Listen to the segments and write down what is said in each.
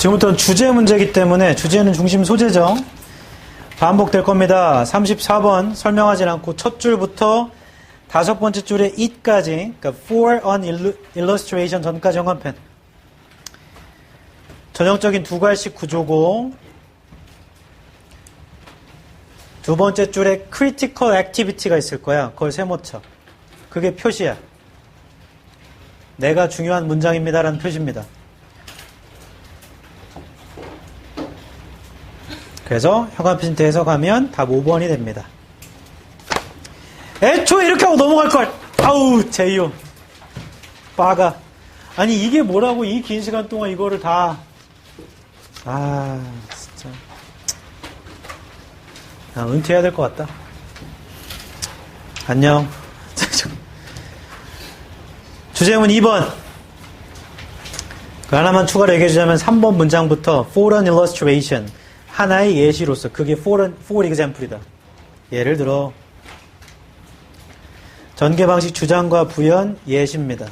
지금부터는 주제 문제이기 때문에 주제는 중심 소재죠. 반복될 겁니다. 34번 설명하지 않고 첫 줄부터 다섯 번째 줄에 it까지, 그러니까 for an illustration 전까지 형광펜. 전형적인 두 갈씩 구조고, 두 번째 줄에 critical activity가 있을 거야. 그걸 세모쳐. 그게 표시야. 내가 중요한 문장입니다라는 표시입니다. 그래서 형광펜 해석하면 답 5번이 됩니다. 애초에 이렇게 하고 넘어갈걸! 아우, 제이요. 빠가. 아니, 이게 뭐라고 이 긴 시간 동안 이거를 다. 진짜. 은퇴해야 될 것 같다. 안녕. 주제문 2번. 그 하나만 추가로 얘기해주자면 3번 문장부터 for an illustration. 하나의 예시로서 그게 for example이다. 예를 들어 전개 방식 주장과 부연 예시입니다.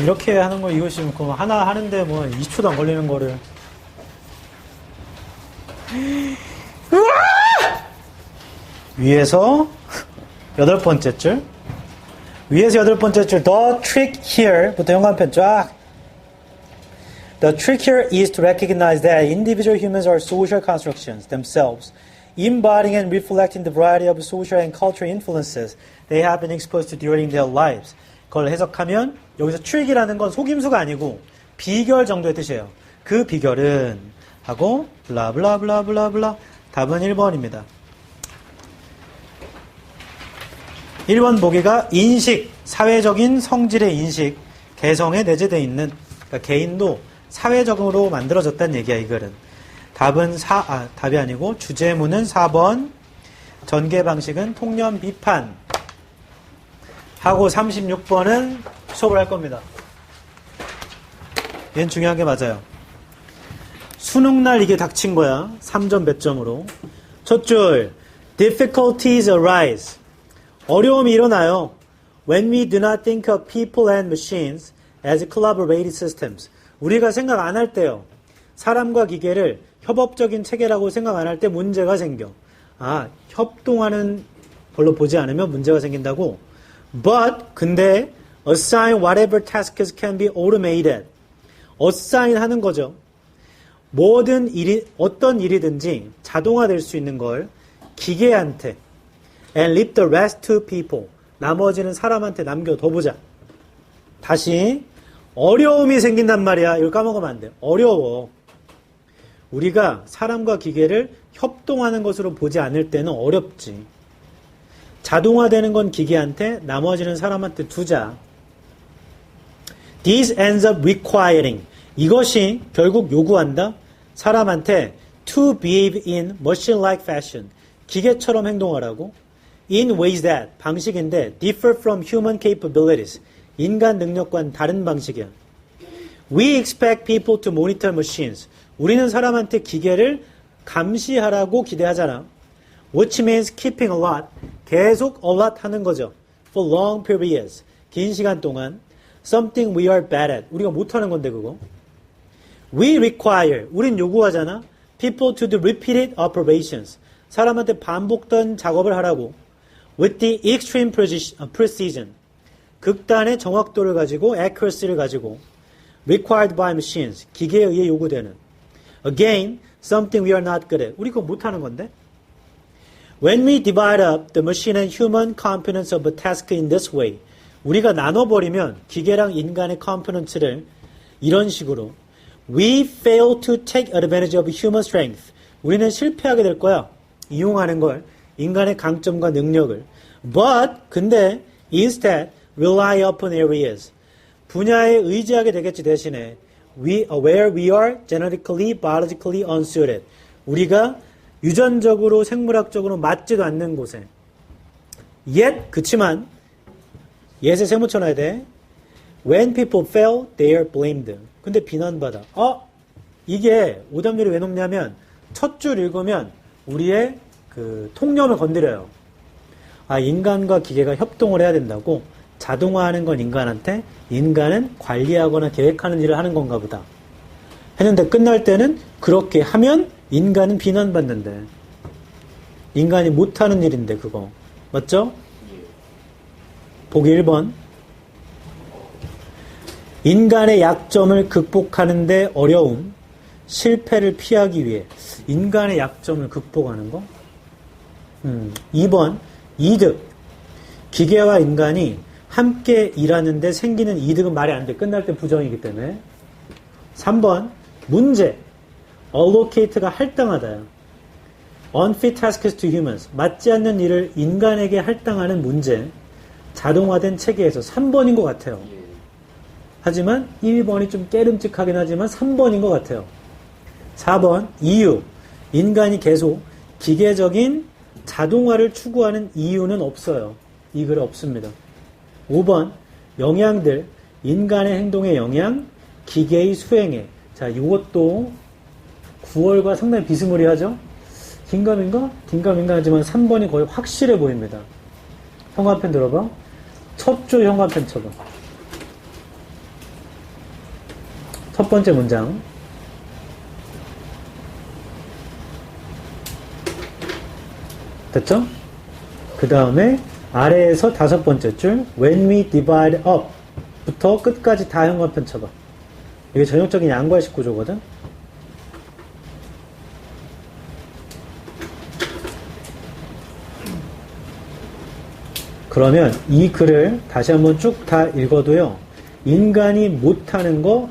이렇게 하는 거 이것이 뭐 하나 하는데 뭐 20초도 안 걸리는 거를 위에서 여덟 번째 줄 위에서 여덟 번째 줄 The trick here부터 형광펜 쫙 The trick here is to recognize that individual humans are social constructions themselves, embodying and reflecting the variety of social and cultural influences they have been exposed to during their lives. 그걸 해석하면 여기서 trick이라는 건 속임수가 아니고 비결 정도의 뜻이에요. 그 비결은 하고 블라블라블라블라블라 답은 1번입니다. 1번 보기가 인식, 사회적인 성질의 인식, 개성에 내재되어 있는 그러니까 개인도 사회적으로 만들어졌다는 얘기야, 이거는. 답은 답이 아니고 주제문은 4번, 전개 방식은 통념 비판. 하고 36번은 수업을 할 겁니다. 얘는 중요한 게 맞아요. 수능날 이게 닥친 거야. 3점 몇 점으로. 첫 줄, difficulties arise. 어려움이 일어나요. When we do not think of people and machines as collaborative systems. 우리가 생각 안 할 때요. 사람과 기계를 협업적인 체계라고 생각 안 할 때 문제가 생겨. 협동하는 걸로 보지 않으면 문제가 생긴다고. But, 근데 assign whatever tasks can be automated. assign 하는 거죠. 모든 일이, 어떤 일이든지 자동화될 수 있는 걸 기계한테 and leave the rest to people. 나머지는 사람한테 남겨둬보자. 다시 어려움이 생긴단 말이야. 이걸 까먹으면 안 돼. 어려워. 우리가 사람과 기계를 협동하는 것으로 보지 않을 때는 어렵지. 자동화되는 건 기계한테, 나머지는 사람한테 두자. This ends up requiring. 이것이 결국 요구한다. 사람한테 to behave in machine-like fashion. 기계처럼 행동하라고. In ways that, 방식인데 differ from human capabilities. 인간 능력과는 다른 방식이야. We expect people to monitor machines. 우리는 사람한테 기계를 감시하라고 기대하잖아. Which means keeping a lot. 계속 a lot 하는 거죠. For long periods. 긴 시간 동안. Something we are bad at. 우리가 못하는 건데 그거. We require. 우린 요구하잖아. People to do repeated operations. 사람한테 반복된 작업을 하라고. With the extreme precision. 극단의 정확도를 가지고 accuracy를 가지고 required by machines. 기계에 의해 요구되는. Again, something we are not good at. 우리 그거 못하는 건데. When we divide up the machine and human components of a task in this way. 우리가 나눠버리면 기계랑 인간의 컴포넌트를 이런 식으로 we fail to take advantage of human strength. 우리는 실패하게 될 거야. 이용하는 걸. 인간의 강점과 능력을. But, 근데 instead rely upon areas. 분야에 의지하게 되겠지 대신에 where we are genetically, biologically unsuited. 우리가 유전적으로, 생물학적으로 맞지도 않는 곳에. Yet, 그치만 yet에 세모쳐놔야 돼. When people fail, they are blamed. 근데 비난받아. 이게 오답률이 왜 높냐면 첫 줄 읽으면 우리의 그 통념을 건드려요. 인간과 기계가 협동을 해야 된다고. 자동화하는 건 인간한테, 인간은 관리하거나 계획하는 일을 하는 건가 보다. 했는데 끝날 때는 그렇게 하면 인간은 비난받는데. 인간이 못하는 일인데 그거. 맞죠? 보기 1번. 인간의 약점을 극복하는 데 어려움, 실패를 피하기 위해. 인간의 약점을 극복하는 거? 2번. 이득. 기계와 인간이 함께 일하는데 생기는 이득은 말이 안 돼. 끝날 때 부정이기 때문에. 3번. 문제. allocate가 할당하다야. unfit tasks to humans. 맞지 않는 일을 인간에게 할당하는 문제. 자동화된 체계에서 3번인 것 같아요. 하지만 1번이 좀 깨름직하긴 하지만 3번인 것 같아요. 4번. 이유. 인간이 계속 기계적인 자동화를 추구하는 이유는 없어요. 이 글에 없습니다. 5번. 영향들. 인간의 행동의 영향, 기계의 수행에. 자, 이것도 9월과 상당히 비스무리하죠? 긴가민가? 긴가민가 하지만 3번이 거의 확실해 보입니다. 형광펜 들어봐. 첫 줄 형광펜 쳐봐. 첫 번째 문장. 됐죠? 그 다음에 아래에서 5번째 줄 When we divide up 부터 끝까지 다 형광펜 쳐봐. 이게 전형적인 양과식 구조거든. 그러면 이 글을 다시 한번 쭉 다 읽어도요. 인간이 못하는 거,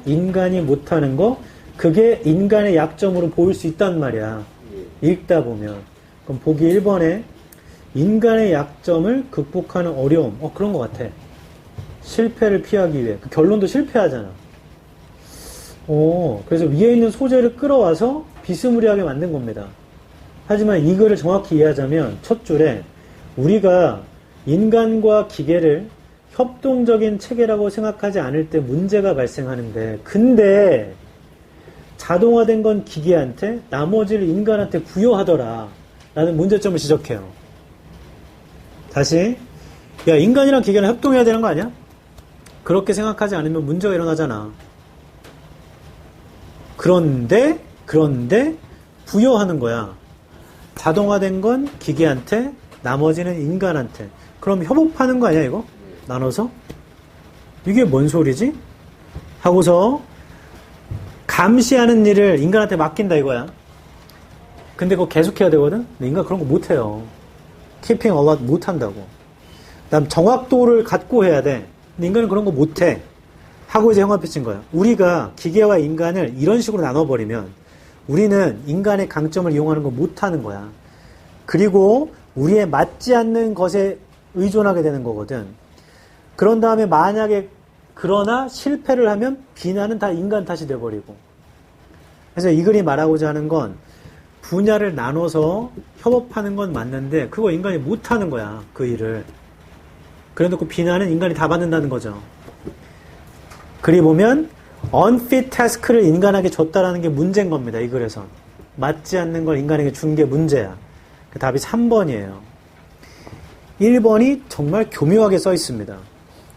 그게 인간의 약점으로 보일 수 있단 말이야. 읽다 보면. 그럼 보기 1번에 인간의 약점을 극복하는 어려움. 그런 것 같아. 실패를 피하기 위해. 그 결론도 실패하잖아. 그래서 위에 있는 소재를 끌어와서 비스무리하게 만든 겁니다. 하지만 이 글을 정확히 이해하자면 첫 줄에 우리가 인간과 기계를 협동적인 체계라고 생각하지 않을 때 문제가 발생하는데, 근데 자동화된 건 기계한테, 나머지를 인간한테 부여하더라 라는 문제점을 지적해요. 다시, 야, 인간이랑 기계는 협동해야 되는 거 아니야? 그렇게 생각하지 않으면 문제가 일어나잖아. 그런데 부여하는 거야. 자동화된 건 기계한테, 나머지는 인간한테. 그럼 협업하는 거 아니야, 이거? 나눠서? 이게 뭔 소리지? 하고서 감시하는 일을 인간한테 맡긴다 이거야. 근데 그거 계속해야 되거든? 근데 인간 그런 거 못해요. keeping alert 못한다고. 그다음 정확도를 갖고 해야 돼. 근데 인간은 그런 거 못해. 하고 이제 형광펜 친 거야. 우리가 기계와 인간을 이런 식으로 나눠버리면 우리는 인간의 강점을 이용하는 거 못하는 거야. 그리고 우리에 맞지 않는 것에 의존하게 되는 거거든. 그런 다음에 만약에 그러나 실패를 하면 비난은 다 인간 탓이 돼버리고. 그래서 이 글이 말하고자 하는 건 분야를 나눠서 협업하는 건 맞는데 그거 인간이 못하는 거야. 그 일을. 그래놓고 비난은 인간이 다 받는다는 거죠. 글이 보면 unfit task를 인간에게 줬다라는 게 문제인 겁니다. 이 글에서. 맞지 않는 걸 인간에게 준 게 문제야. 그 답이 3번이에요. 1번이 정말 교묘하게 써 있습니다.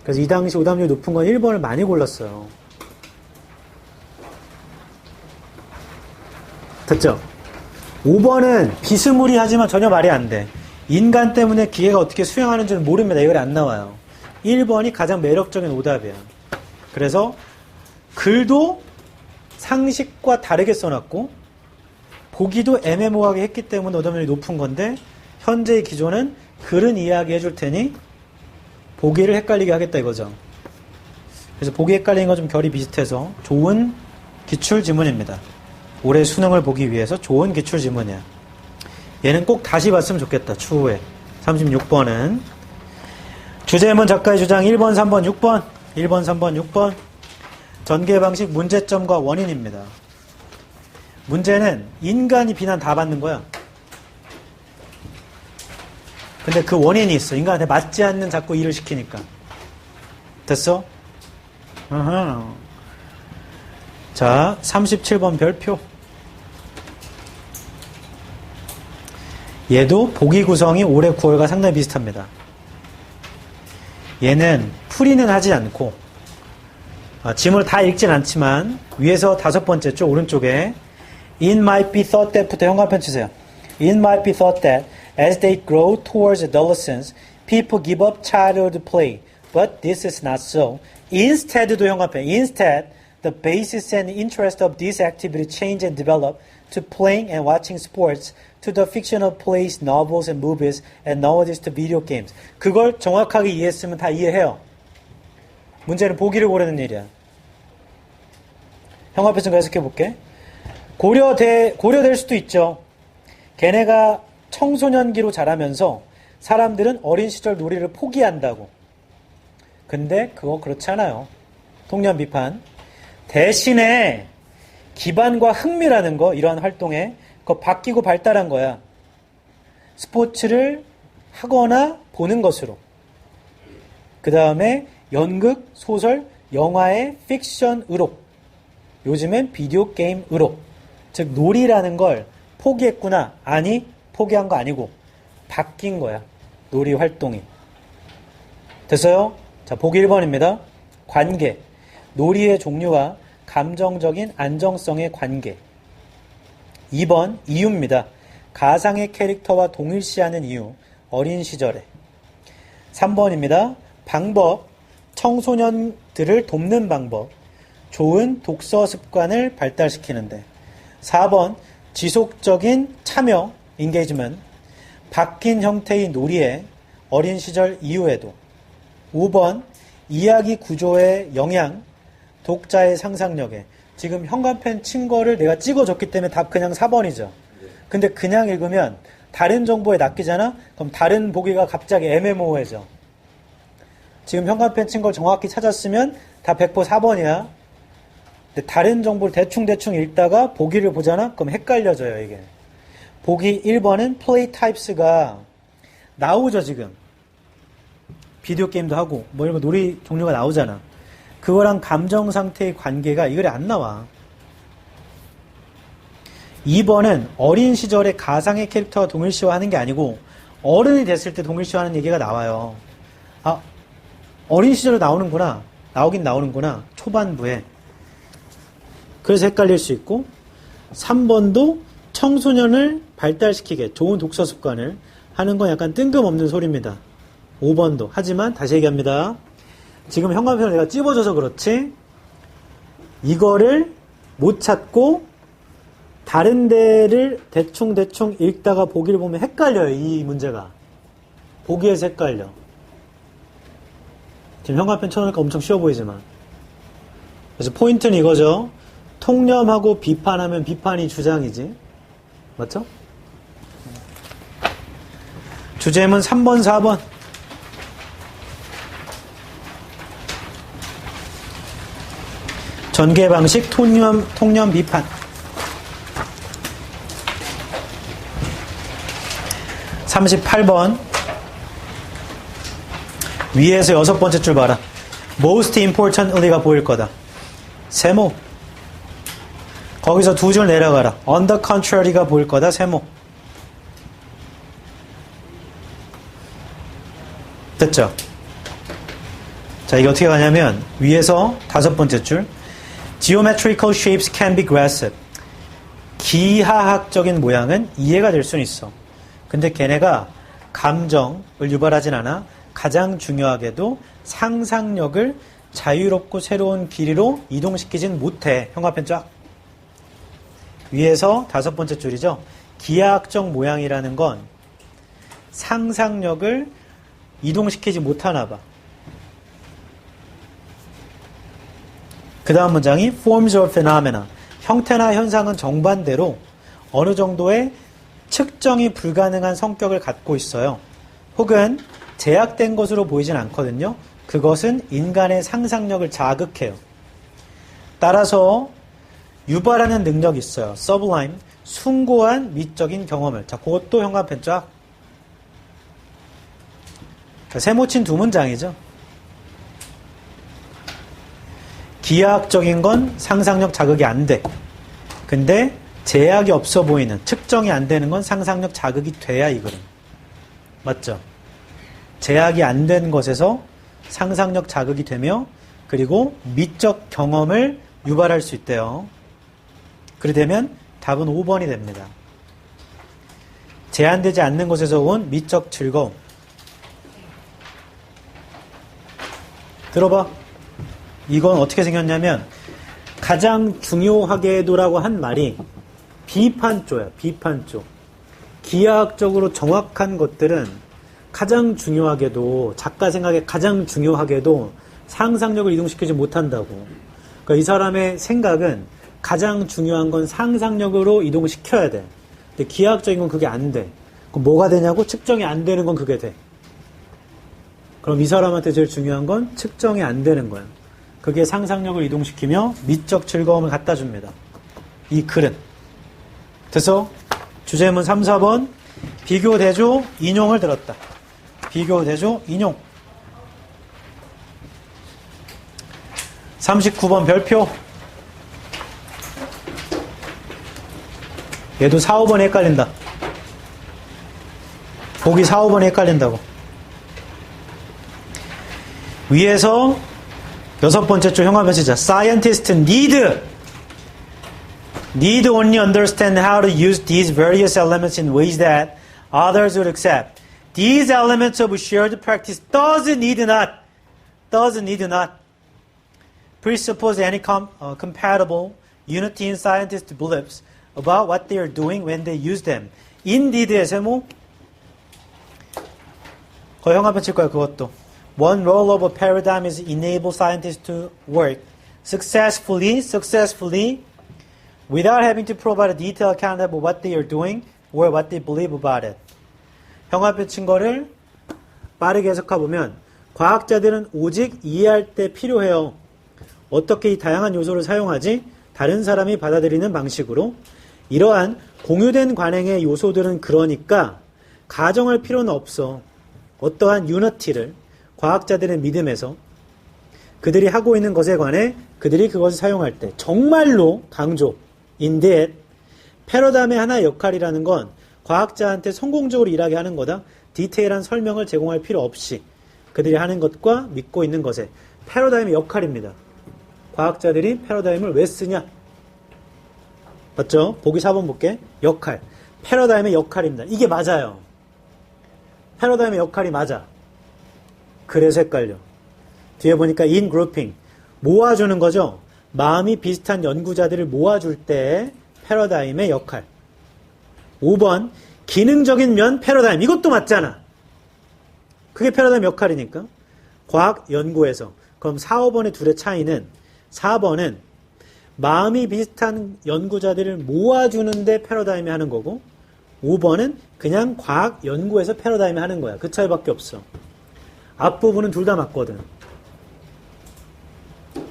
그래서 이 당시 오답률이 높은 건 1번을 많이 골랐어요. 됐죠? 5번은 비스무리하지만 전혀 말이 안 돼. 인간 때문에 기계가 어떻게 수행하는지는 모릅니다. 이걸 안 나와요. 1번이 가장 매력적인 오답이야. 그래서 글도 상식과 다르게 써놨고 보기도 애매모호하게 했기 때문에 오답률이 높은 건데 현재의 기조는 글은 이해하게 해줄 테니 보기를 헷갈리게 하겠다 이거죠. 그래서 보기 헷갈리는 건 좀 결이 비슷해서 좋은 기출지문입니다. 올해 수능을 보기 위해서 좋은 기출지문이야. 얘는 꼭 다시 봤으면 좋겠다. 추후에. 36번은 주제문 작가의 주장 1번, 3번, 6번 1번, 3번, 6번 전개 방식 문제점과 원인입니다. 문제는 인간이 비난 다 받는 거야. 근데 그 원인이 있어. 인간한테 맞지 않는 자꾸 일을 시키니까. 됐어? 어허. 자, 37번 별표. 얘도 보기 구성이 올해 9월과 상당히 비슷합니다. 얘는 풀이는 하지 않고 지문을 다 읽진 않지만 위에서 5번째 쪽 오른쪽에 It might be thought that부터 현관편 치세요. It might be thought that as they grow towards adolescence, people give up childhood play. But this is not so. Instead도 현관편. Instead, the basis and interest of this activity change and develop to playing and watching sports, to the fictional plays, novels and movies, and nowadays to video games. 그걸 정확하게 이해했으면 다 이해해요. 문제는 보기를 고르는 일이야. 현관편 좀 해석해 볼게. 고려될 수도 있죠. 걔네가 청소년기로 자라면서 사람들은 어린 시절 놀이를 포기한다고. 근데 그거 그렇지 않아요. 통념 비판. 대신에 기반과 흥미라는 거, 이러한 활동에 그거 바뀌고 발달한 거야. 스포츠를 하거나 보는 것으로. 그 다음에 연극, 소설, 영화의 픽션으로. 요즘엔 비디오 게임으로. 즉 놀이라는 걸 포기했구나. 아니, 포기한 거 아니고 바뀐 거야. 놀이 활동이. 됐어요? 자, 보기 1번입니다. 관계. 놀이의 종류와 감정적인 안정성의 관계. 2번 이유입니다. 가상의 캐릭터와 동일시하는 이유. 어린 시절에. 3번입니다. 방법. 청소년들을 돕는 방법. 좋은 독서 습관을 발달시키는데. 4번 지속적인 참여, engagement. 바뀐 형태의 놀이에 어린 시절 이후에도. 5번 이야기 구조의 영향, 독자의 상상력에. 지금 현관펜 친 거를 내가 찍어줬기 때문에 답 그냥 4번이죠. 근데 그냥 읽으면 다른 정보에 낚이잖아? 그럼 다른 보기가 갑자기 애매모호해져. 지금 현관펜 친 걸 정확히 찾았으면 다 100% 4번이야. 근데 다른 정보를 대충 읽다가 보기를 보잖아? 그럼 헷갈려져요, 이게. 보기 1번은 play types가 나오죠, 지금. 비디오 게임도 하고, 뭐 이런 거 놀이 종류가 나오잖아. 그거랑 감정 상태의 관계가 이 글에 안 나와. 2번은 어린 시절에 가상의 캐릭터와 동일시화하는 게 아니고, 어른이 됐을 때 동일시화하는 얘기가 나와요. 아, 어린 시절에 나오긴 나오는구나. 초반부에. 그래서 헷갈릴 수 있고, 3번도 청소년을 발달시키게 좋은 독서 습관을 하는 건 약간 뜬금없는 소리입니다. 5번도. 하지만 다시 얘기합니다. 지금 현관편을 내가 찝어줘서 그렇지 이거를 못 찾고 다른 데를 대충 읽다가 보기를 보면 헷갈려요. 이 문제가. 보기에서 헷갈려. 지금 현관편 쳐놓으니까 엄청 쉬워 보이지만. 그래서 포인트는 이거죠. 통념하고 비판하면 비판이 주장이지. 맞죠? 주제문 3번, 4번. 전개 방식, 통념 비판. 38번. 위에서 6번째 줄 봐라. most importantly가 보일 거다. 세모. 거기서 2줄 내려가라. on the contrary가 보일 거다. 세모. 됐죠? 자, 이게 어떻게 가냐면 위에서 5번째 줄. Geometrical shapes can be grasped. 기하학적인 모양은 이해가 될 수는 있어. 근데 걔네가 감정을 유발하진 않아. 가장 중요하게도 상상력을 자유롭고 새로운 길이로 이동시키진 못해. 현관편 쫙. 위에서 5번째 줄이죠. 기하학적 모양이라는 건 상상력을 이동시키지 못하나 봐. 그 다음 문장이 forms or phenomena. 형태나 현상은 정반대로 어느 정도의 측정이 불가능한 성격을 갖고 있어요. 혹은 제약된 것으로 보이진 않거든요. 그것은 인간의 상상력을 자극해요. 따라서 유발하는 능력이 있어요. sublime, 숭고한 미적인 경험을. 자, 그것도 현관편 쫙. 세모친 2문장이죠. 기하학적인 건 상상력 자극이 안 돼. 근데 제약이 없어 보이는, 측정이 안 되는 건 상상력 자극이 돼야 이 글은. 맞죠? 제약이 안 된 것에서 상상력 자극이 되며 그리고 미적 경험을 유발할 수 있대요. 그리 되면 답은 5번이 됩니다. 제한되지 않는 곳에서 온 미적 즐거움. 들어봐. 이건 어떻게 생겼냐면 가장 중요하게도라고 한 말이 비판조야. 비판조. 기하학적으로 정확한 것들은 가장 중요하게도 작가 생각에 가장 중요하게도 상상력을 이동시키지 못한다고. 그러니까 이 사람의 생각은 가장 중요한 건 상상력으로 이동시켜야 돼. 근데 기하학적인 건 그게 안 돼. 그럼 뭐가 되냐고? 측정이 안 되는 건 그게 돼. 그럼 이 사람한테 제일 중요한 건 측정이 안 되는 거야. 그게 상상력을 이동시키며 미적 즐거움을 갖다 줍니다. 이 글은. 그래서 주제문 3, 4번 비교, 대조, 인용을 들었다. 비교, 대조, 인용. 39번 별표. 얘도 4, 5번에 헷갈린다. 보기 4, 5번에 헷갈린다고. 위에서 6번째 줄 형광펜 쓰자. Scientists need only understand how to use these various elements in ways that others would accept. These elements of shared practice does need not presuppose any compatible unity in scientists' beliefs about what they are doing when they use them. Indeed의 세모. 거의 형광펜 칠 거야, 그것도. One role of a paradigm is enable scientists to work successfully without having to provide a detailed account of what they are doing or what they believe about it. 형광펜 친 거를 빠르게 해석해보면 과학자들은 오직 이해할 때 필요해요. 어떻게 이 다양한 요소를 사용하지? 다른 사람이 받아들이는 방식으로. 이러한 공유된 관행의 요소들은 그러니까 가정할 필요는 없어. 어떠한 유니티를 과학자들의 믿음에서 그들이 하고 있는 것에 관해 그들이 그것을 사용할 때 정말로 강조. 인데 패러다임의 하나의 역할이라는 건 과학자한테 성공적으로 일하게 하는 거다. 디테일한 설명을 제공할 필요 없이 그들이 하는 것과 믿고 있는 것에 패러다임의 역할입니다. 과학자들이 패러다임을 왜 쓰냐? 맞죠? 보기 4번 볼게. 역할. 패러다임의 역할입니다. 이게 맞아요. 패러다임의 역할이 맞아. 그래서 헷갈려. 뒤에 보니까 in grouping. 모아주는 거죠. 마음이 비슷한 연구자들을 모아줄 때 패러다임의 역할. 5번 기능적인 면 패러다임. 이것도 맞잖아. 그게 패러다임 역할이니까. 과학 연구에서. 그럼 4, 5번의 둘의 차이는 4번은 마음이 비슷한 연구자들을 모아주는데 패러다임이 하는 거고 5번은 그냥 과학 연구에서 패러다임이 하는 거야. 그 차이밖에 없어. 앞부분은 둘 다 맞거든.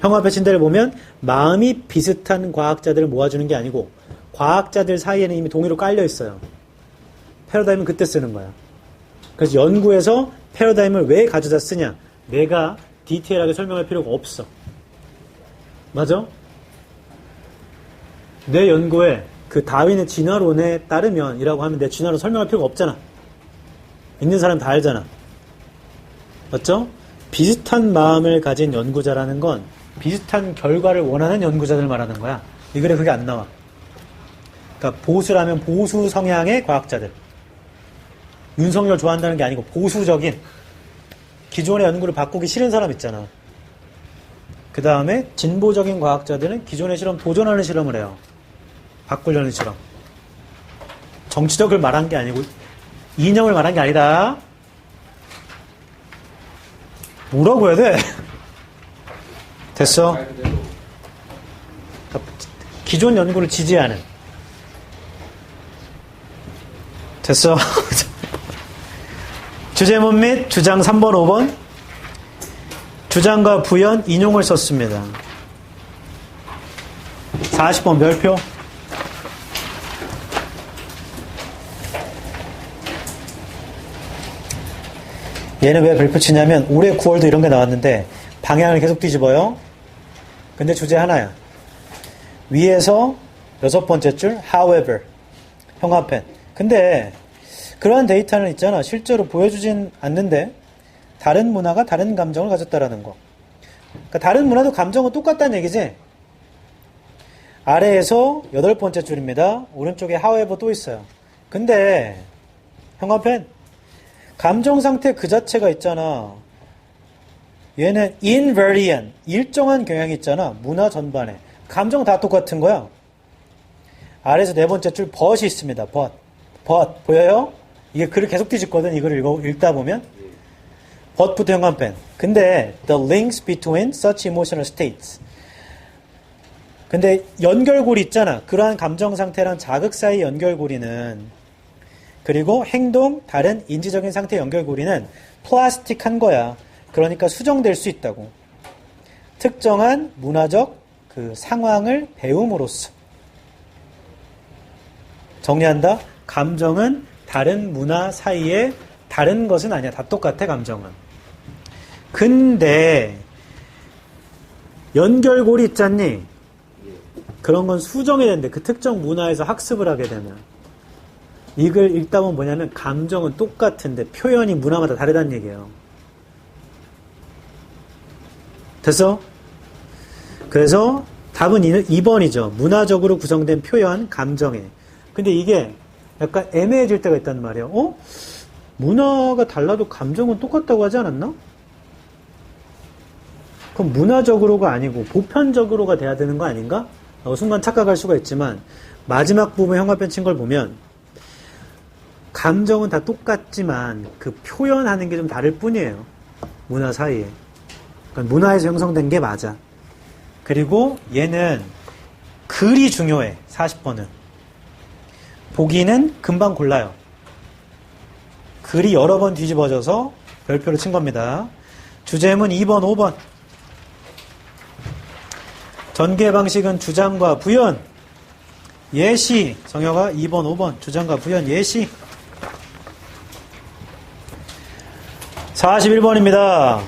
형광펜 친 데를 보면 마음이 비슷한 과학자들을 모아주는 게 아니고 과학자들 사이에는 이미 동의로 깔려 있어요. 패러다임은 그때 쓰는 거야. 그래서 연구에서 패러다임을 왜 가져다 쓰냐? 내가 디테일하게 설명할 필요가 없어. 맞아? 내 연구에 그 다윈의 진화론에 따르면 이라고 하면 내 진화론 설명할 필요가 없잖아. 있는 사람 다 알잖아. 맞죠? 비슷한 마음을 가진 연구자라는 건 비슷한 결과를 원하는 연구자들 말하는 거야. 이 글에 그게 안 나와. 그러니까 보수라면 보수 성향의 과학자들. 윤석열 좋아한다는 게 아니고 보수적인 기존의 연구를 바꾸기 싫은 사람 있잖아. 그 다음에 진보적인 과학자들은 기존의 실험 도전하는 실험을 해요. 바꾸려는 실험. 정치적을 말한 게 아니고 이념을 말한 게 아니다. 뭐라고 해야 돼? 됐어? 기존 연구를 지지하는. 됐어? 주제문 및 주장 3번, 5번. 주장과 부연, 인용을 썼습니다. 40번 별표. 얘는 왜 별표 치냐면 올해 9월도 이런 게 나왔는데 방향을 계속 뒤집어요. 근데 주제 하나야. 위에서 6번째 줄 however 형광펜. 근데 그러한 데이터는 있잖아. 실제로 보여주진 않는데 다른 문화가 다른 감정을 가졌다라는 거. 그러니까 다른 문화도 감정은 똑같다는 얘기지. 아래에서 8번째 줄입니다. 오른쪽에 however 또 있어요. 근데 형광펜 감정 상태 그 자체가 있잖아. 얘는 invariant 일정한 경향이 있잖아. 문화 전반에 감정 다 똑같은 거야. 아래에서 4번째 줄 but이 있습니다. but 보여요? 이게 글을 계속 뒤집거든. 이걸 읽다 보면 but부터 형광펜. 근데 the links between such emotional states. 근데 연결고리 있잖아. 그러한 감정 상태랑 자극 사이 연결고리는, 그리고 행동, 다른 인지적인 상태 연결고리는 플라스틱한 거야. 그러니까 수정될 수 있다고. 특정한 문화적 그 상황을 배움으로써. 정리한다. 감정은 다른 문화 사이에 다른 것은 아니야. 다 똑같아, 감정은. 근데 연결고리 있잖니? 그런 건 수정이 된대. 그 특정 문화에서 학습을 하게 되면. 이걸 읽다 보면 뭐냐면 감정은 똑같은데 표현이 문화마다 다르다는 얘기예요. 됐어? 그래서 답은 2번이죠. 문화적으로 구성된 표현, 감정에. 근데 이게 약간 애매해질 때가 있단 말이에요. 문화가 달라도 감정은 똑같다고 하지 않았나? 그럼 문화적으로가 아니고 보편적으로가 돼야 되는 거 아닌가? 순간 착각할 수가 있지만 마지막 부분 형광펜 친 걸 보면 감정은 다 똑같지만 그 표현하는 게 좀 다를 뿐이에요. 문화 사이에. 그러니까 문화에서 형성된 게 맞아. 그리고 얘는 글이 중요해. 40번은. 보기는 금방 골라요. 글이 여러 번 뒤집어져서 별표를 친 겁니다. 주제문 2번, 5번. 전개 방식은 주장과 부연. 예시. 정혁아 2번, 5번. 주장과 부연, 예시. 41번입니다.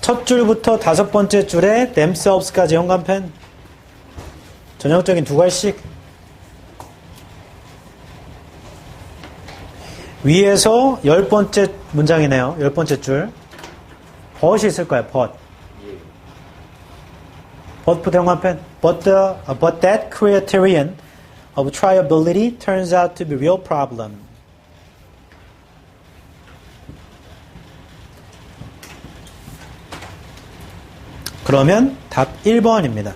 첫 줄부터 5번째 줄에 themselves까지 형광펜. 전형적인 2갈씩. 위에서 10번째 문장이네요. 10번째 줄. but이 있을 거야, but. but부터 형광펜. But that criterion of triability turns out to be a real problem. 그러면 답 1번입니다.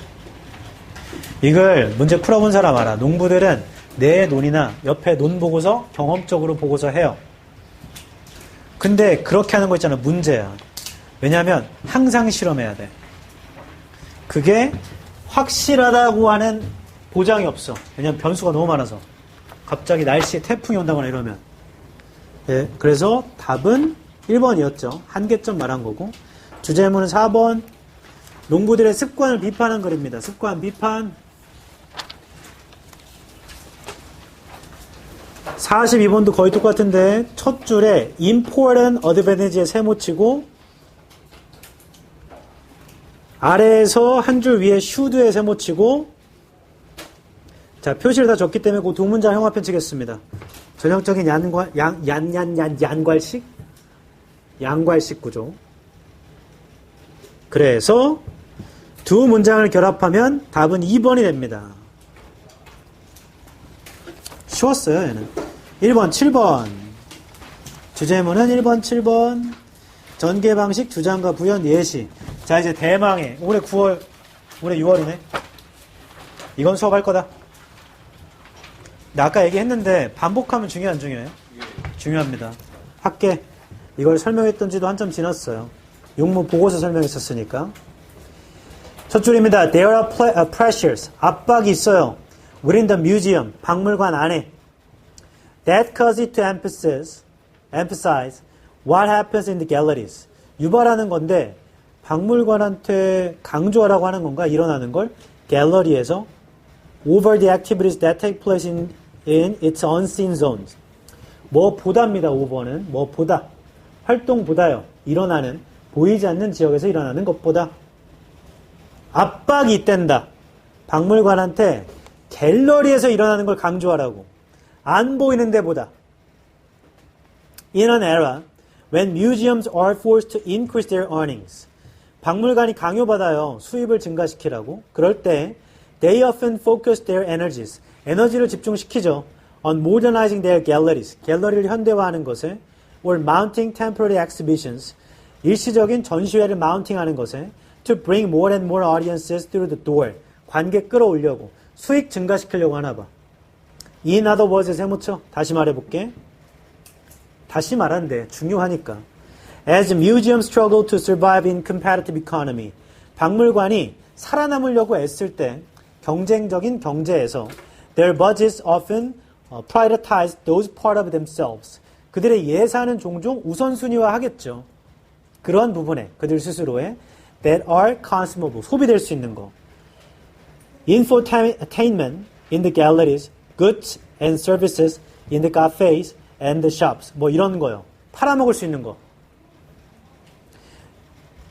이걸 문제 풀어본 사람 알아. 농부들은 내 논이나 옆에 논 보고서 경험적으로 보고서 해요. 근데 그렇게 하는 거 있잖아. 문제야. 왜냐하면 항상 실험해야 돼. 그게 확실하다고 하는 보장이 없어. 왜냐하면 변수가 너무 많아서. 갑자기 날씨에 태풍이 온다거나 이러면. 네, 그래서 답은 1번이었죠. 한계점 말한 거고. 주제문은 4번. 농부들의 습관을 비판한 글입니다. 습관 비판. 42번도 거의 똑같은데 첫 줄에 important advantage에 세모치고 아래에서 한 줄 위에 should에 세모치고. 자, 표시를 다 줬기 때문에 그 두 문장 형광펜 치겠습니다. 전형적인 양괄식? 양괄식 구조. 그래서 두 문장을 결합하면 답은 2번이 됩니다. 쉬웠어요, 얘는. 1번, 7번. 주제문은 1번, 7번. 전개 방식, 주장과 부연, 예시. 자, 이제 대망의, 올해 6월이네. 이건 수업할 거다. 나 아까 얘기했는데, 반복하면 중요해, 안 중요해요? 중요합니다. 할게. 이걸 설명했던 지도 한참 지났어요. 용문 보고서 설명했었으니까. 첫 줄입니다. There are pressures. 압박이 있어요. Within the museum. 박물관 안에. That cause it to emphasize what happens in the galleries. 유발하는 건데 박물관한테 강조하라고 하는 건가? 일어나는 걸 갤러리에서 over the activities that take place in its unseen zones. 뭐 보다입니다. 5번은 뭐 보다. 활동보다요. 일어나는 보이지 않는 지역에서 일어나는 것보다. 압박이 있댄다. 박물관한테 갤러리에서 일어나는 걸 강조하라고. 안 보이는 데보다. In an era When museums are forced to increase their earnings. 박물관이 강요받아요. 수입을 증가시키라고. 그럴 때 they often focus their energies. 에너지를 집중시키죠. On modernizing their galleries. 갤러리를 현대화하는 것에 or mounting temporary exhibitions. 일시적인 전시회를 마운팅하는 것에 to bring more and more audiences through the door. 관객 끌어올려고. 수익 증가시키려고 하나 봐. In other words, 세모쳐. 다시 말해볼게. 다시 말하는데 중요하니까. As museums struggle to survive in competitive economy. 박물관이 살아남으려고 애쓸 때 경쟁적인 경제에서 their budgets often prioritize those part of themselves. 그들의 예산은 종종 우선순위화 하겠죠. 그러한 부분에 그들 스스로의 that are consumable. 소비될 수 있는 거. Infotainment in the galleries, goods and services in the cafes and the shops. 뭐 이런 거요. 팔아먹을 수 있는 거.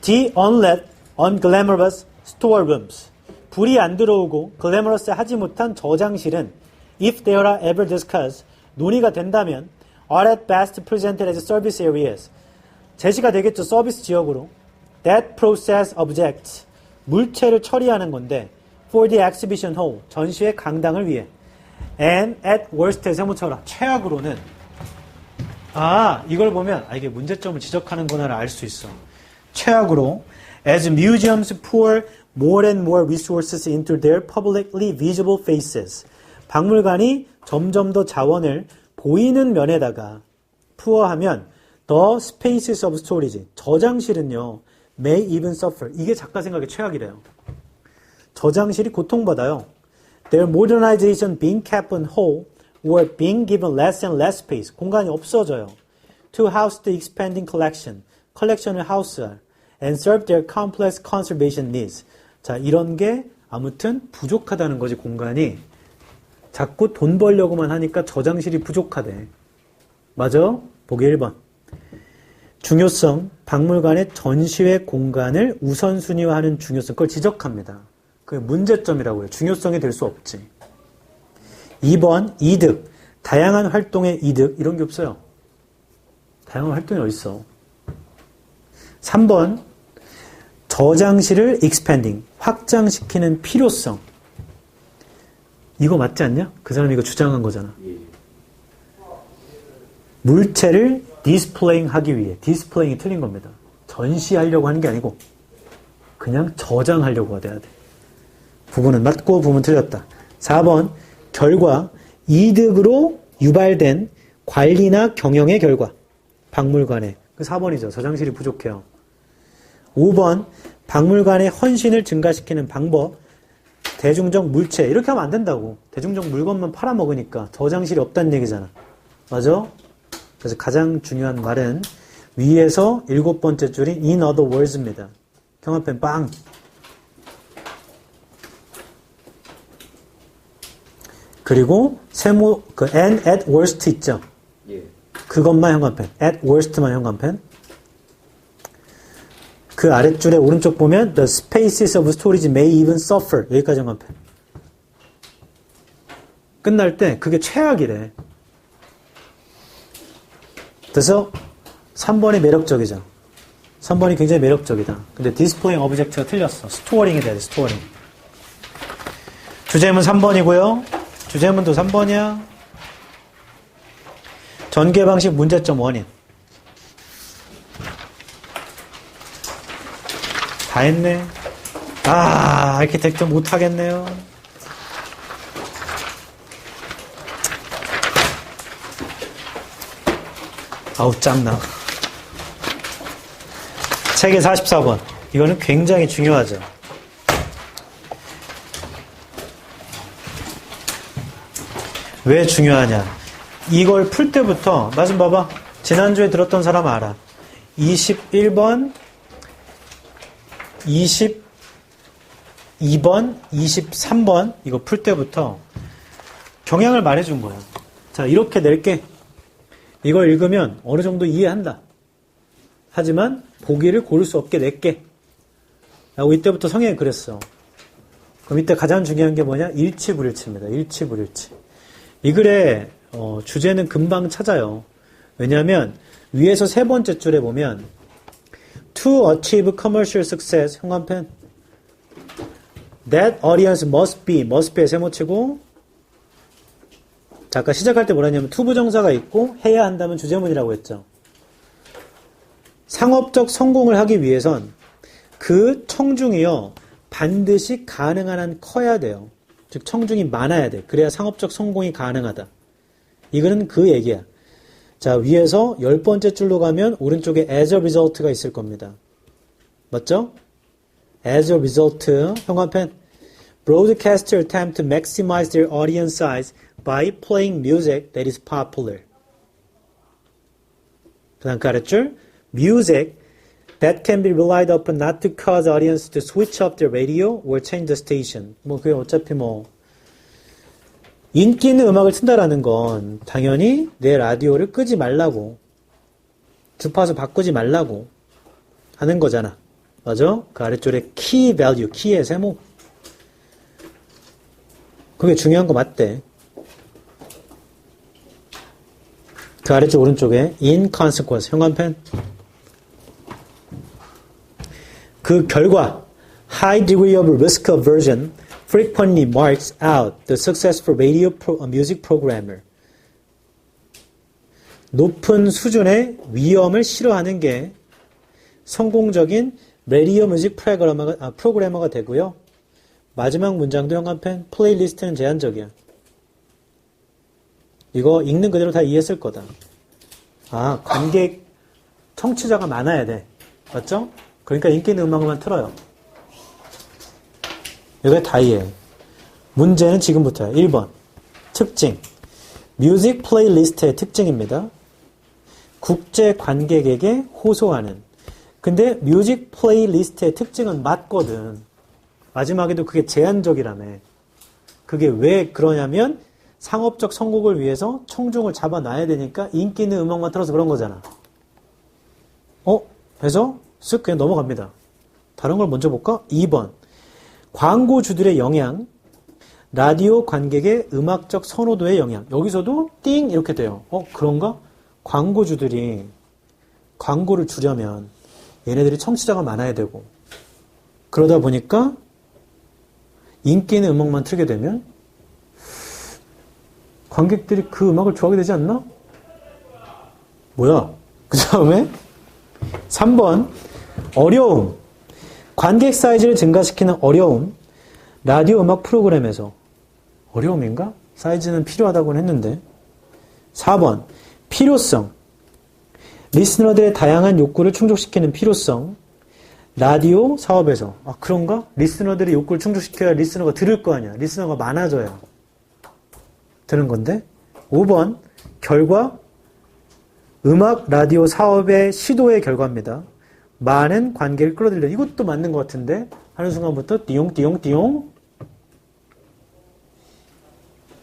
The unlit, unglamorous storerooms. 불이 안 들어오고 글래머러스 하지 못한 저장실은 if they are ever discussed, 논의가 된다면 are at best presented as service areas. 제시가 되겠죠. 서비스 지역으로. That process objects. 물체를 처리하는 건데 for the exhibition hall. 전시회 강당을 위해. And at worst, 세모쳐라. 최악으로는 이걸 보면 이게 문제점을 지적하는구나를 알 수 있어. 최악으로 as museums pour more and more resources into their publicly visible faces. 박물관이 점점 더 자원을 보이는 면에다가 puor하면 the spaces of storage. 저장실은요 may even suffer. 이게 작가 생각의 최악이래요. 저장실이 고통받아요. Their modernization being kept on hold or being given less and less space. 공간이 없어져요. To house the expanding collection. 컬렉션을 하우스할. And serve their complex conservation needs. 자, 이런 게 아무튼 부족하다는 거지, 공간이. 자꾸 돈 벌려고만 하니까 저장실이 부족하대. 맞아? 보기 1번. 중요성, 박물관의 전시회 공간을 우선순위화하는 중요성, 그걸 지적합니다. 그게 문제점이라고 해요. 중요성이 될 수 없지. 2번, 이득. 다양한 활동의 이득, 이런 게 없어요. 다양한 활동이 어딨어. 3번, 저장실을 expanding, 확장시키는 필요성. 이거 맞지 않냐? 그 사람이 이거 주장한 거잖아. 물체를 디스플레잉 하기 위해. 디스플레잉이 틀린 겁니다. 전시하려고 하는 게 아니고 그냥 저장하려고 돼야 돼. 부분은 맞고 부분은 틀렸다. 4번, 결과, 이득으로 유발된 관리나 경영의 결과. 박물관에. 그 4번이죠. 저장실이 부족해요. 5번, 박물관의 헌신을 증가시키는 방법. 대중적 물체. 이렇게 하면 안 된다고. 대중적 물건만 팔아먹으니까 저장실이 없다는 얘기잖아. 맞아? 그래서 가장 중요한 말은 위에서 7번째 줄인 in other words입니다. 경합펜 빵. 그리고 세모 and at worst 있죠. 예. 그것만 현관펜. at worst만 현관펜. 그 아랫줄에 오른쪽 보면 the spaces of storage may even suffer. 여기까지 현관펜. 끝날 때 그게 최악이래. 그래서 3번이 매력적이죠. 3번이 굉장히 매력적이다. 근데 displaying object가 틀렸어. 스토어링이 돼야 돼. 스토어링. 주제문 3번이고요. 주제문도 3번이야. 전개 방식 문제점 원인. 다 했네. 아키텍트 못하겠네요. 아우, 짱나. 책의 44번. 이거는 굉장히 중요하죠. 왜 중요하냐. 이걸 풀 때부터, 나 좀 봐봐. 지난주에 들었던 사람 알아. 21번, 22번, 23번, 이거 풀 때부터 경향을 말해준 거야. 자, 이렇게 낼게. 이걸 읽으면 어느 정도 이해한다. 하지만 보기를 고를 수 없게 낼게. 라고 이때부터 성향이 그랬어. 그럼 이때 가장 중요한 게 뭐냐? 일치불일치입니다. 일치불일치. 이 글의 주제는 금방 찾아요. 왜냐하면 위에서 세 번째 줄에 보면 to achieve commercial success 형광펜 that audience must be의 세모치고 자, 아까 시작할 때 뭐라 했냐면 to 부정사가 있고 해야 한다면 주제문이라고 했죠. 상업적 성공을 하기 위해선 그 청중이요 반드시 가능한 한 커야 돼요. 즉 청중이 많아야 돼. 그래야 상업적 성공이 가능하다. 이거는 그 얘기야. 자, 위에서 10번째 줄로 가면 오른쪽에 as a result가 있을 겁니다. 맞죠? as a result, 형광펜. Broadcaster attempt to maximize their audience size by playing music that is popular. 그 다음 가르줄 music that can be relied upon not to cause audience to switch off the radio or change the station. 뭐 그게 어차피 뭐 인기 있는 음악을 튼다라는 건 당연히 내 라디오를 끄지 말라고 주파수 바꾸지 말라고 하는 거잖아. 맞아? 그 아래쪽에 key value, 키의 세모. 그게 중요한 거 맞대. 그 아래쪽 오른쪽에 in consequence, 형광펜. 그 결과 high degree of risk aversion frequently marks out the successful radio music programmer. 높은 수준의 위험을 싫어하는 게 성공적인 라디오 뮤직 프로그래머가 되고요. 마지막 문장도 형광펜 플레이리스트는 제한적이야. 이거 읽는 그대로 다 이해했을 거다. 아, 관객 청취자가 많아야 돼. 맞죠? 그러니까 인기 있는 음악만 틀어요. 이거 다 이해해. 문제는 지금부터야. 1번. 특징. 뮤직 플레이리스트의 특징입니다. 국제 관객에게 호소하는. 근데 뮤직 플레이리스트의 특징은 맞거든. 마지막에도 그게 제한적이라며. 그게 왜 그러냐면 상업적 성공을 위해서 청중을 잡아놔야 되니까 인기 있는 음악만 틀어서 그런 거잖아. 해서 쓱 그냥 넘어갑니다. 다른 걸 먼저 볼까? 2번. 광고주들의 영향, 라디오 관객의 음악적 선호도의 영향. 여기서도 띵 이렇게 돼요. 그런가? 광고주들이 광고를 주려면 얘네들이 청취자가 많아야 되고 그러다 보니까 인기 있는 음악만 틀게 되면 관객들이 그 음악을 좋아하게 되지 않나? 뭐야? 그 다음에 3번 어려움. 관객 사이즈를 증가시키는 어려움. 라디오 음악 프로그램에서 어려움인가? 사이즈는 필요하다고는 했는데 4번 필요성. 리스너들의 다양한 욕구를 충족시키는 필요성. 라디오 사업에서 그런가? 리스너들의 욕구를 충족시켜야 리스너가 들을 거 아니야. 리스너가 많아져야 되는 건데 5번 결과 음악 라디오 사업의 시도의 결과입니다. 많은 관계를 끌어들여. 이것도 맞는 것 같은데 하는 순간부터 띠용띠용띠용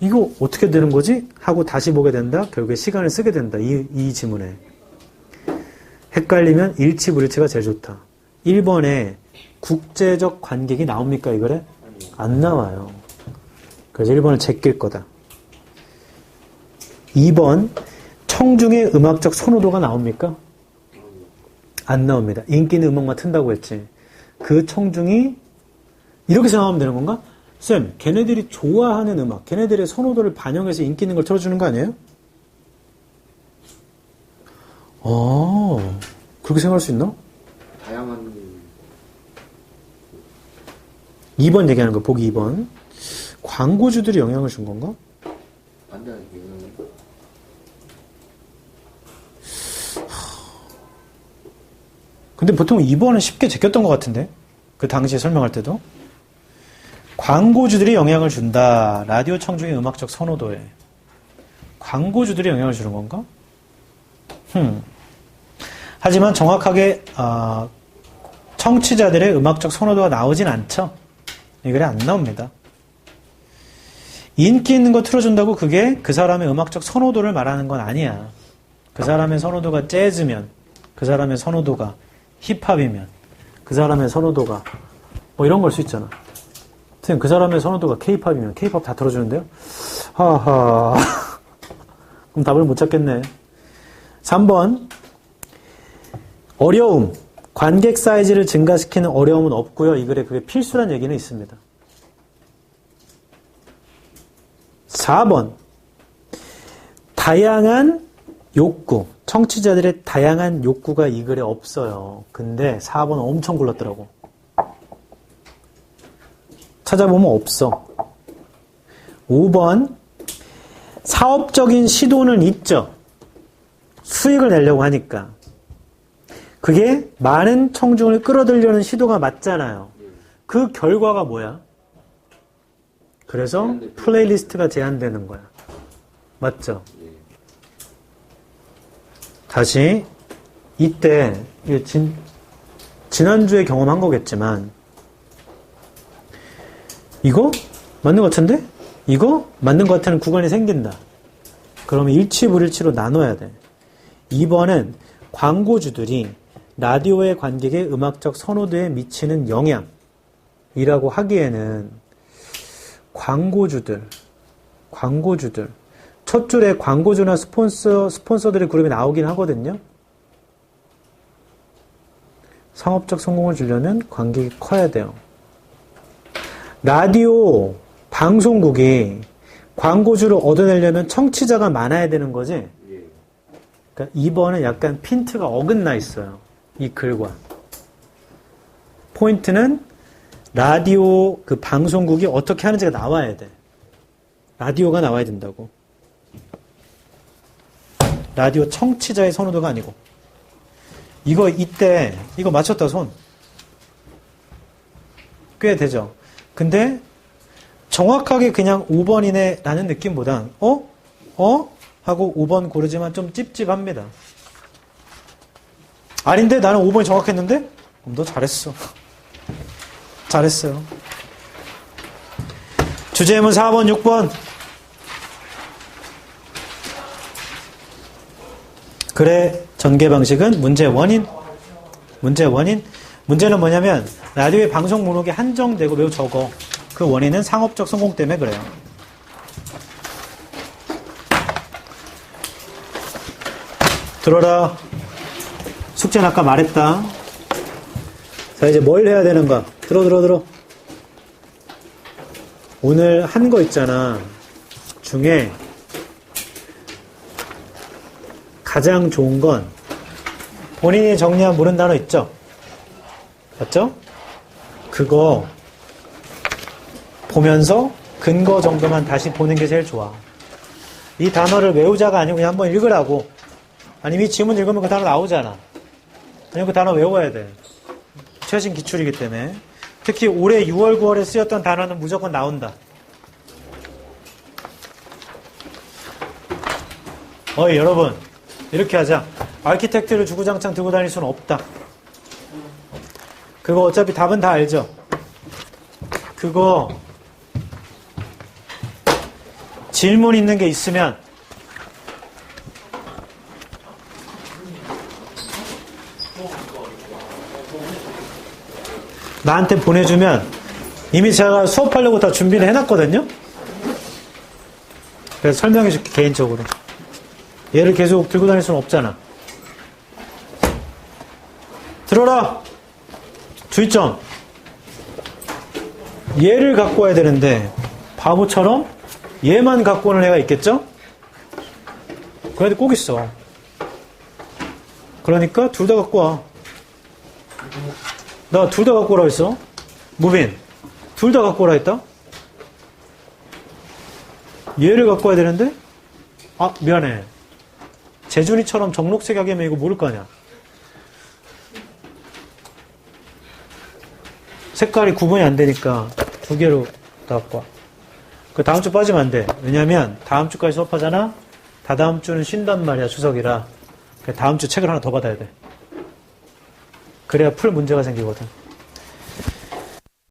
이거 어떻게 되는 거지? 하고 다시 보게 된다. 결국에 시간을 쓰게 된다. 이 지문에. 헷갈리면 일치불일치가 제일 좋다. 1번에 국제적 관객이 나옵니까? 이거래? 안 나와요. 그래서 1번을 제낄 거다. 2번 청중의 음악적 선호도가 나옵니까? 안 나옵니다. 인기 있는 음악만 튼다고 했지. 그 청중이 이렇게 생각하면 되는 건가? 쌤, 걔네들이 좋아하는 음악, 걔네들의 선호도를 반영해서 인기 있는 걸 틀어주는 거 아니에요? 그렇게 생각할 수 있나? 다양한 2번 얘기하는 거, 보기 2번. 광고주들이 영향을 준 건가? 만드는 근데 보통 2번은 쉽게 제꼈던 것 같은데? 그 당시에 설명할 때도. 광고주들이 영향을 준다. 라디오 청중의 음악적 선호도에. 광고주들이 영향을 주는 건가? 하지만 정확하게 청취자들의 음악적 선호도가 나오진 않죠. 이 글에 안 나옵니다. 인기 있는 거 틀어준다고 그게 그 사람의 음악적 선호도를 말하는 건 아니야. 그 사람의 선호도가 재즈면, 그 사람의 선호도가 힙합이면, 그 사람의 선호도가 뭐 이런 걸 수 있잖아. 선생님, 그 사람의 선호도가 케이팝이면 케이팝 다 틀어주는데요? 하하. 그럼 답을 못 찾겠네. 3번 어려움, 관객 사이즈를 증가시키는 어려움은 없고요. 이 글에 그게 필수란 얘기는 있습니다. 4번, 다양한 욕구, 청취자들의 다양한 욕구가 이 글에 없어요. 근데 4번은 엄청 굴렀더라고. 찾아보면 없어. 5번, 사업적인 시도는 있죠. 수익을 내려고 하니까. 그게 많은 청중을 끌어들이려는 시도가 맞잖아요. 그 결과가 뭐야? 그래서 플레이리스트가 제한되는 거야. 맞죠? 다시 이때 지난주에 경험한 거겠지만 이거 맞는 것 같은데? 이거 맞는 것 같다는 구간이 생긴다. 그러면 일치불일치로 나눠야 돼. 2번은 광고주들이 라디오의 관객의 음악적 선호도에 미치는 영향이라고 하기에는 광고주들 첫 줄에 광고주나 스폰서들의 그룹이 나오긴 하거든요. 상업적 성공을 주려면 관객이 커야 돼요. 라디오 방송국이 광고주를 얻어내려면 청취자가 많아야 되는 거지. 그러니까 2번은 약간 핀트가 어긋나 있어요. 이 글과. 포인트는 라디오 그 방송국이 어떻게 하는지가 나와야 돼. 라디오가 나와야 된다고. 라디오 청취자의 선호도가 아니고. 이때 이거 맞췄다 손. 꽤 되죠. 근데 정확하게 그냥 5번이네 라는 느낌보단 하고 5번 고르지만 좀 찝찝합니다. 아닌데 나는 5번이 정확했는데? 그럼 너 잘했어. 잘했어요. 주제문 4번, 6번. 글의 전개 방식은 문제의 원인. 문제는 뭐냐면 라디오의 방송 목록이 한정되고 매우 적어. 그 원인은 상업적 성공 때문에 그래요. 들어라. 숙제는 아까 말했다. 자, 이제 뭘 해야 되는가? 들어. 오늘 한 거 있잖아. 중에 가장 좋은 건 본인이 정리한 모르는 단어 있죠? 맞죠? 그거 보면서 근거 정도만 다시 보는 게 제일 좋아. 이 단어를 외우자가 아니고 그냥 한번 읽으라고. 아니면 이 지문 읽으면 그 단어 나오잖아. 아니면 그 단어 외워야 돼. 최신 기출이기 때문에. 특히 올해 6월, 9월에 쓰였던 단어는 무조건 나온다. 여러분. 이렇게 하자. 아키텍트를 주구장창 들고 다닐 수는 없다. 그거 어차피 답은 다 알죠? 그거 질문 있는 게 있으면 나한테 보내주면 이미 제가 수업하려고 다 준비를 해놨거든요? 그래서 설명해줄게, 개인적으로. 얘를 계속 들고 다닐 수는 없잖아. 들어라! 주의점. 얘를 갖고 와야 되는데 바보처럼 얘만 갖고 오는 애가 있겠죠? 그 애들 꼭 있어. 그러니까 둘 다 갖고 와. 나 둘 다 갖고 오라 했어. 무빈. 둘 다 갖고 오라 했다. 얘를 갖고 와야 되는데 미안해. 재준이처럼 정록색 하기면 이거 모를 거 아니야. 색깔이 구분이 안 되니까 두 개로 다 갖고 와. 그 다음 주 빠지면 안 돼. 왜냐면 다음 주까지 수업하잖아. 다다음 주는 쉰단 말이야, 추석이라. 다음 주 책을 하나 더 받아야 돼. 그래야 풀 문제가 생기거든.